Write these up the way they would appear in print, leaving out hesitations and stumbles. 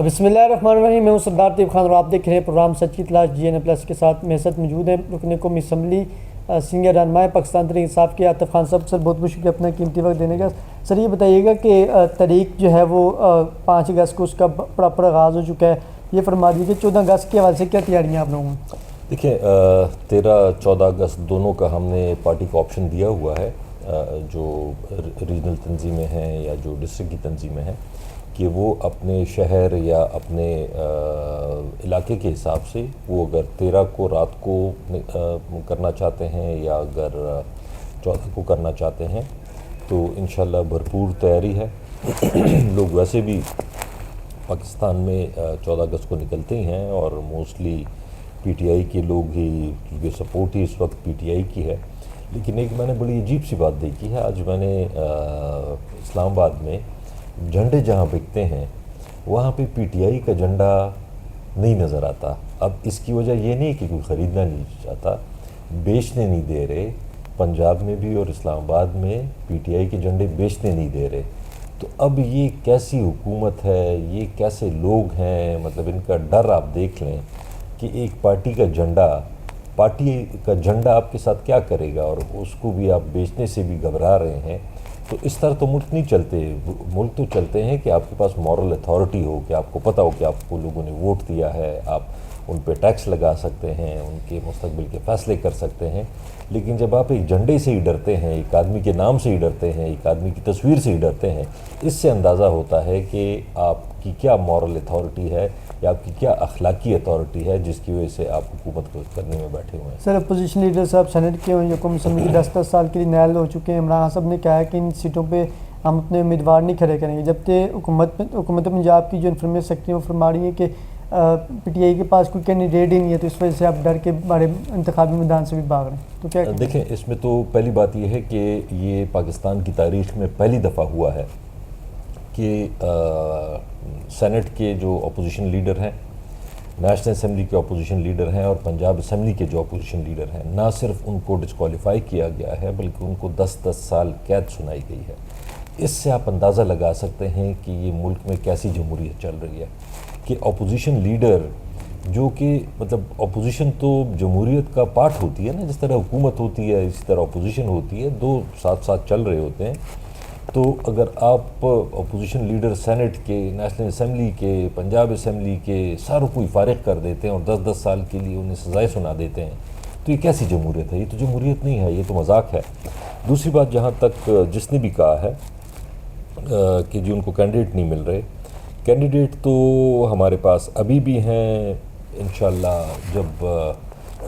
بسم اللہ الرحمن الرحیم. میں ہوں سردار طیب خان اور آپ دیکھ رہے ہیں پروگرام سچ کی تلاش GN+ کے ساتھ. میرے ساتھ موجود ہیں رکن قومی اسمبلی سینئر رہنما پاکستان تحریک انصاف کے عاطف خان صاحب. سر بہت بہت شکریہ اپنا قیمتی وقت دینے کا. سر یہ بتائیے گا کہ تحریک جو ہے وہ 5 اگست کو اس کا پراپر آغاز ہو چکا ہے. یہ فرما دیجیے کہ 14 اگست کے حوالے سے کیا تیاریاں آپ لوگوں میں؟ دیکھیں 13-14 اگست دونوں کا ہم نے پارٹی کو آپشن دیا ہوا ہے، جو ریجنل تنظیمیں ہیں یا جو ڈسٹرکٹ کی تنظیمیں ہیں، کہ وہ اپنے شہر یا اپنے علاقے کے حساب سے وہ اگر 13 کو رات کو کرنا چاہتے ہیں یا اگر 14 کو کرنا چاہتے ہیں تو انشاءاللہ بھرپور تیاری ہے. لوگ ویسے بھی پاکستان میں 14 اگست کو نکلتے ہی ہیں اور موسٹلی PTI کے لوگ ہی، کیونکہ سپورٹ ہی اس وقت PTI کی ہے. لیکن ایک میں نے بڑی عجیب سی بات دیکھی ہے. آج میں نے اسلام آباد میں جھنڈے جہاں بکتے ہیں وہاں پہ PTI کا جھنڈا نہیں نظر آتا. اب اس کی وجہ یہ نہیں کہ کوئی خریدنا نہیں چاہتا، بیچنے نہیں دے رہے. پنجاب میں بھی اور اسلام آباد میں PTI کے جھنڈے بیچنے نہیں دے رہے. تو اب یہ کیسی حکومت ہے، یہ کیسے لوگ ہیں، مطلب ان کا ڈر آپ دیکھ لیں کہ ایک پارٹی کا جھنڈا آپ کے ساتھ کیا کرے گا، اور اس کو بھی آپ بیچنے سے بھی گھبرا رہے ہیں. تو اس طرح تو ملک نہیں چلتے. ملک تو چلتے ہیں کہ آپ کے پاس مورل اتھارٹی ہو، کہ آپ کو پتہ ہو کہ آپ کو لوگوں نے ووٹ دیا ہے، آپ ان پہ ٹیکس لگا سکتے ہیں، ان کے مستقبل کے فیصلے کر سکتے ہیں. لیکن جب آپ ایک جھنڈے سے ہی ڈرتے ہیں، ایک آدمی کے نام سے ہی ڈرتے ہیں، ایک آدمی کی تصویر سے ہی ڈرتے ہیں، اس سے اندازہ ہوتا ہے کہ آپ کی کیا مورل اتھارٹی ہے یا آپ کی کیا اخلاقی اتھارٹی ہے جس کی وجہ سے آپ حکومت کو کرنے میں بیٹھے ہوئے ہیں. سر اپوزیشن لیڈر صاحب سینٹ کے ہیں، قومی اسمبلی کی 10 سال کے لیے نائل ہو چکے ہیں. عمران صاحب نے کہا ہے کہ ان سیٹوں پہ ہم اپنے امیدوار نہیں کھڑے کریں گے. جبکہ حکومت پنجاب کی جو انفارمیشن سیکرٹری وہ فرما رہی ہے کہ PTI کے پاس کوئی کینڈیڈیٹ ہی نہیں ہے، تو اس وجہ سے آپ ڈر کے بارے انتخابی میدان سے بھی بھاگ رہے ہیں. تو کیا دیکھیں، اس میں تو پہلی بات یہ ہے کہ یہ پاکستان کی تاریخ میں پہلی دفعہ ہوا ہے کہ سینٹ کے جو اپوزیشن لیڈر ہیں، نیشنل اسمبلی کے اپوزیشن لیڈر ہیں اور پنجاب اسمبلی کے جو اپوزیشن لیڈر ہیں، نہ صرف ان کو ڈسکوالیفائی کیا گیا ہے بلکہ ان کو 10 سال قید سنائی گئی ہے. اس سے آپ اندازہ لگا سکتے ہیں کہ یہ ملک میں کیسی جمہوریت چل رہی ہے کہ اپوزیشن لیڈر، جو کہ مطلب اپوزیشن تو جمہوریت کا پارٹ ہوتی ہے نا، جس طرح حکومت ہوتی ہے اسی طرح اپوزیشن ہوتی ہے، دو ساتھ ساتھ چل رہے ہوتے ہیں. تو اگر آپ اپوزیشن لیڈر سینٹ کے، نیشنل اسمبلی کے، پنجاب اسمبلی کے ساروں کو فارغ کر دیتے ہیں اور 10 سال کے لیے انہیں سزائیں سنا دیتے ہیں، تو یہ کیسی جمہوریت ہے؟ یہ تو جمہوریت نہیں ہے، یہ تو مذاق ہے. دوسری بات، جہاں تک جس نے بھی کہا ہے کہ جی ان کو کینڈیڈیٹ نہیں مل رہے، کینڈیڈیٹ تو ہمارے پاس ابھی بھی ہیں. انشاءاللہ جب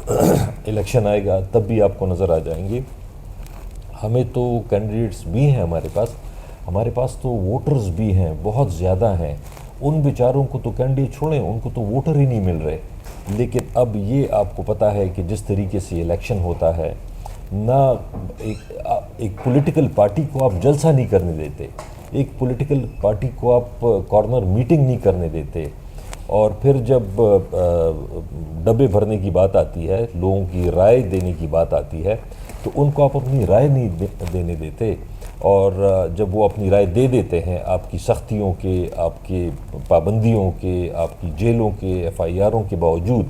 الیکشن آئے گا تب بھی آپ کو نظر آ جائیں گے. ہمیں تو کینڈیڈیٹس بھی ہیں ہمارے پاس تو ووٹرز بھی ہیں، بہت زیادہ ہیں. ان بیچاروں کو تو کینڈیڈیٹ چھوڑیں، ان کو تو ووٹر ہی نہیں مل رہے. لیکن اب یہ آپ کو پتہ ہے کہ جس طریقے سے الیکشن ہوتا ہے، نہ ایک پولیٹیکل پارٹی کو آپ جلسہ نہیں کرنے دیتے، ایک پولیٹیکل پارٹی کو آپ کارنر میٹنگ نہیں کرنے دیتے، اور پھر جب ڈبے بھرنے کی بات آتی ہے، لوگوں کی رائے دینے کی بات آتی ہے، تو ان کو آپ اپنی رائے نہیں دینے دیتے. اور جب وہ اپنی رائے دے دیتے ہیں آپ کی سختیوں کے، آپ کے پابندیوں کے، آپ کی جیلوں کے، FIRوں کے باوجود،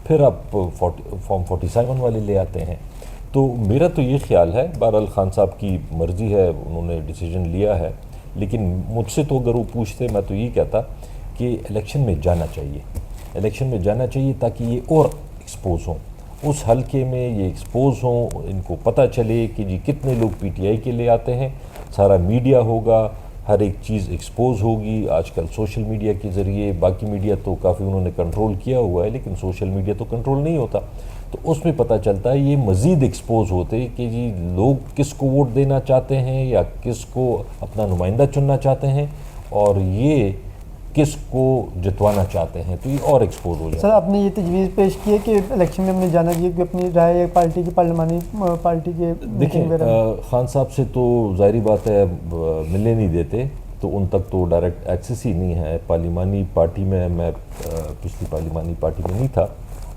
پھر آپ فارم 47 والے لے آتے ہیں. تو میرا تو یہ خیال ہے، بہرحال خان صاحب کی مرضی ہے، انہوں نے ڈیسیجن لیا ہے. لیکن مجھ سے تو اگر وہ پوچھتے، میں تو یہ کہتا کہ الیکشن میں جانا چاہیے تاکہ یہ اور ایکسپوز ہوں، اس حلقے میں یہ ایکسپوز ہوں، ان کو پتہ چلے کہ جی کتنے لوگ PTI کے لے آتے ہیں. سارا میڈیا ہوگا، ہر ایک چیز ایکسپوز ہوگی. آج کل سوشل میڈیا کے ذریعے، باقی میڈیا تو کافی انہوں نے کنٹرول کیا ہوا ہے لیکن سوشل میڈیا تو کنٹرول نہیں ہوتا، تو اس میں پتہ چلتا ہے. یہ مزید ایکسپوز ہوتے کہ جی لوگ کس کو ووٹ دینا چاہتے ہیں یا کس کو اپنا نمائندہ چننا چاہتے ہیں اور یہ کس کو جتوانا چاہتے ہیں، تو یہ اور ایکسپوز ہو جائے. سر آپ نے یہ تجویز پیش کی ہے کہ الیکشن میں ہم نے جانا چاہیے کہ اپنی رائے پارٹی کی پارلیمانی پارٹی کے دیکھیں، خان صاحب سے تو ظاہری بات ہے ملنے نہیں دیتے، تو ان تک تو ڈائریکٹ ایکسیس ہی نہیں ہے. پارلیمانی پارٹی میں پچھلی پارلیمانی پارٹی میں نہیں تھا،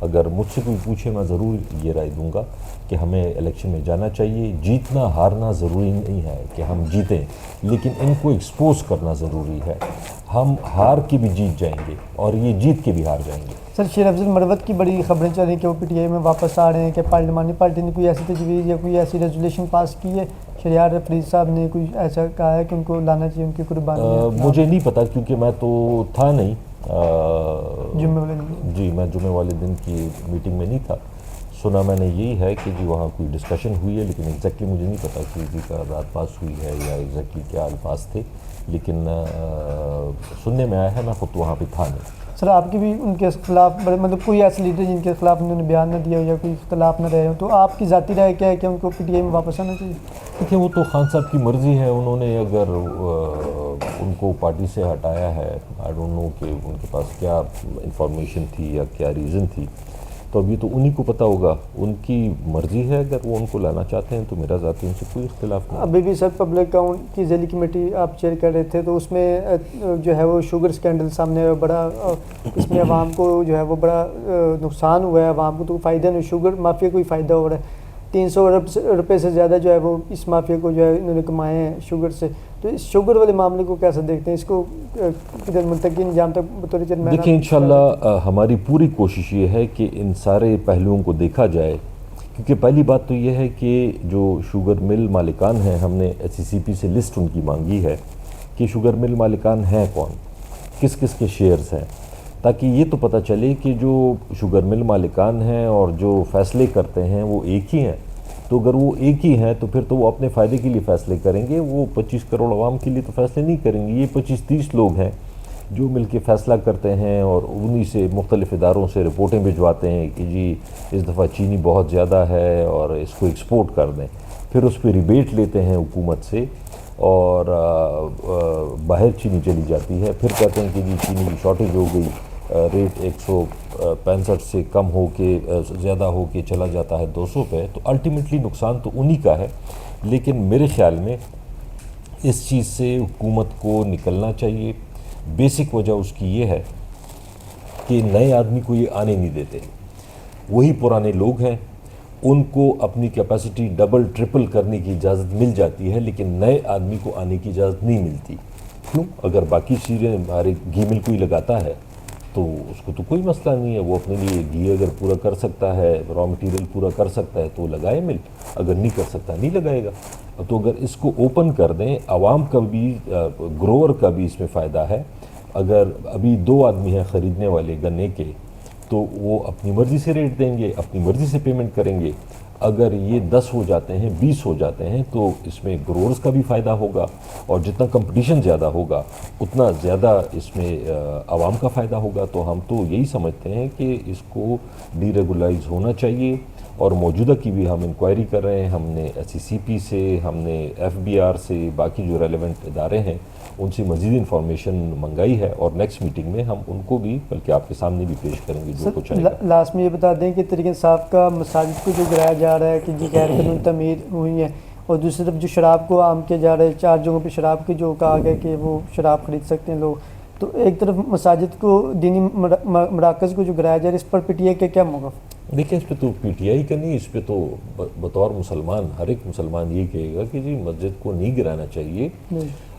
اگر مجھ سے کوئی پوچھے میں ضرور یہ رائے دوں گا کہ ہمیں الیکشن میں جانا چاہیے. جیتنا ہارنا ضروری نہیں ہے کہ ہم جیتیں، لیکن ان کو ایکسپوز کرنا ضروری ہے. ہم ہار کے بھی جیت جائیں گے اور یہ جیت کے بھی ہار جائیں گے. سر، شیر افضل مروت کی بڑی خبریں چل رہی ہیں کہ وہ پی ٹی آئی میں واپس آ رہے ہیں، کہ پارلیمانی پارٹی نے کوئی ایسی تجویز یا کوئی ایسی ریزولیشن پاس کی ہے؟ شہریار فرید صاحب نے کوئی ایسا کہا ہے کہ ان کو لانا چاہیے، ان کی قربانی؟ مجھے نہیں پتا کیونکہ میں تو تھا نہیں. جمعے والے دن؟ جی، میں جمعے والے دن کی میٹنگ میں نہیں تھا. سنا میں نے یہی ہے کہ جی وہاں کوئی ڈسکشن ہوئی ہے، لیکن ایگزیکٹلی مجھے نہیں پتا کہ کی قرارداد پاس ہوئی ہے یا ایگزیکٹلی کیا الفاظ تھے، لیکن سننے میں آیا ہے. میں خود وہاں پہ تھا نہیں. سر، آپ کی بھی ان کے خلاف مطلب کوئی ایسے لیڈر جن کے خلاف انہوں نے بیان نہ دیا ہو یا کوئی اختلاف نہ رہے ہو، تو آپ کی ذاتی رائے کیا ہے کہ ان کو پی ٹی آئی میں واپس آنا چاہیے؟ دیکھیں، وہ تو خان صاحب کی مرضی ہے. انہوں نے اگر ان کو پارٹی سے ہٹایا ہے، آئی ڈونٹ نو کہ ان کے پاس کیا انفارمیشن تھی یا کیا ریزن تھی، تو ابھی تو انہی کو پتہ ہوگا. ان کی مرضی ہے، اگر وہ ان کو لانا چاہتے ہیں تو میرا ذاتی ان سے کوئی اختلاف نہیں. ابھی بھی سر پبلک اکاؤنٹ کی ذیلی کمیٹی آپ چیئر کر رہے تھے، تو اس میں جو ہے وہ شوگر سکینڈل سامنے بڑا، اس میں عوام کو جو ہے وہ بڑا نقصان ہوا ہے. عوام کو تو فائدہ نہیں، شوگر مافیا کو ہی فائدہ ہو رہا ہے. 300 ارب روپے سے زیادہ جو ہے وہ اس مافیا کو جو ہے انہوں نے کمائے ہیں شوگر سے. تو اس شوگر والے معاملے کو کیسے دیکھتے ہیں؟ اس کو کدھر منتقل نظام تک بطور چیئرمین؟ دیکھیں، انشاءاللہ ہماری پوری کوشش یہ ہے کہ ان سارے پہلوؤں کو دیکھا جائے. کیونکہ پہلی بات تو یہ ہے کہ جو شوگر مل مالکان ہیں، ہم نے ایس سی سی پی سے لسٹ ان کی مانگی ہے کہ شوگر مل مالکان ہیں کون، کس کس کے شیئرز ہیں، تاکہ یہ تو پتہ چلے کہ جو شوگر مل مالکان ہیں اور جو فیصلے کرتے ہیں وہ ایک ہی ہیں. تو اگر وہ ایک ہی ہیں تو پھر تو وہ اپنے فائدے کے لیے فیصلے کریں گے. وہ 25 کروڑ عوام کے لیے تو فیصلے نہیں کریں گے. یہ 25-30 لوگ ہیں جو مل کے فیصلہ کرتے ہیں اور انہی سے مختلف اداروں سے رپورٹیں بھجواتے ہیں کہ جی اس دفعہ چینی بہت زیادہ ہے اور اس کو ایکسپورٹ کر دیں. پھر اس پہ ریبیٹ لیتے ہیں حکومت سے اور باہر چینی چلی جاتی ہے. پھر کہتے ہیں کہ جی چینی کی شارٹیج ہو گئی، ریٹ 165 سے کم ہو کے زیادہ ہو کے چلا جاتا ہے 200 پہ. تو الٹیمیٹلی نقصان تو انہی کا ہے. لیکن میرے خیال میں اس چیز سے حکومت کو نکلنا چاہیے. بیسک وجہ اس کی یہ ہے کہ نئے آدمی کو یہ آنے نہیں دیتے. وہی پرانے لوگ ہیں، ان کو اپنی کیپیسٹی ڈبل ٹرپل کرنے کی اجازت مل جاتی ہے، لیکن نئے آدمی کو آنے کی اجازت نہیں ملتی. کیوں؟ اگر باقی چیزیں ہمارے گھی مل کوئی لگاتا ہے تو اس کو تو کوئی مسئلہ نہیں ہے. وہ اپنے لیے گھی اگر پورا کر سکتا ہے، را مٹیریل پورا کر سکتا ہے تو لگائے مل، اگر نہیں کر سکتا نہیں لگائے گا. تو اگر اس کو اوپن کر دیں، عوام کا بھی، گروور کا بھی اس میں فائدہ ہے. اگر ابھی 2 آدمی ہیں خریدنے والے گنے کے، تو وہ اپنی مرضی سے ریٹ دیں گے، اپنی مرضی سے پیمنٹ کریں گے. اگر یہ 10 ہو جاتے ہیں، 20 ہو جاتے ہیں، تو اس میں گروورز کا بھی فائدہ ہوگا. اور جتنا کمپٹیشن زیادہ ہوگا اتنا زیادہ اس میں عوام کا فائدہ ہوگا. تو ہم تو یہی سمجھتے ہیں کہ اس کو ڈی ریگولائز ہونا چاہیے. اور موجودہ کی بھی ہم انکوائری کر رہے ہیں. ہم نے ایس سی سی پی سے، ہم نے ایف بی آر سے، باقی جو ریلیونٹ ادارے ہیں ان سے مزید انفارمیشن منگائی ہے. اور نیکسٹ میٹنگ میں ہم ان کو بھی بلکہ آپ کے سامنے بھی پیش کریں گے جو کچھ آئے گا. لاسٹ میں یہ بتا دیں کہ طریق انصاف کا مساجد کو جو گرایا جا رہا ہے کہ جی غیر قانونی تعمیر ہوئی ہیں، اور دوسری طرف جو شراب کو عام کیا جا رہا ہے، 4 جگہوں پہ شراب کی جو کہا گیا کہ وہ شراب خرید سکتے ہیں لوگ. تو ایک طرف مساجد کو، دینی مراکز کو جو گرایا جا رہا ہے، اس پر پی ٹی آئی کا کیا موقف؟ دیکھیں، اس پہ تو پی ٹی آئی کا نہیں، اس پہ تو بطور مسلمان ہر ایک مسلمان یہ کہے گا کہ جی مسجد کو نہیں گرانا چاہیے.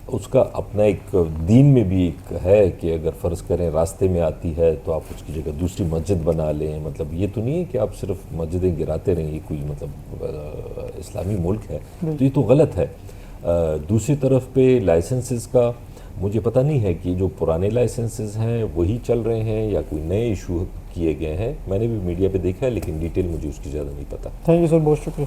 اس کا اپنا ایک دین میں بھی ایک ہے کہ اگر فرض کریں راستے میں آتی ہے تو آپ اس کی جگہ دوسری مسجد بنا لیں. مطلب یہ تو نہیں ہے کہ آپ صرف مسجدیں گراتے رہیں، یہ کوئی مطلب اسلامی ملک ہے، تو یہ تو غلط ہے. دوسری طرف پہ لائسنسز کا مجھے پتہ نہیں ہے کہ جو پرانے لائسنسز ہیں وہی چل رہے ہیں یا کوئی نئے ایشو کیے گئے ہیں. میں نے بھی میڈیا پہ دیکھا ہے لیکن ڈیٹیل مجھے اس کی زیادہ نہیں پتہ. تھینک یو سر، بہت شکریہ.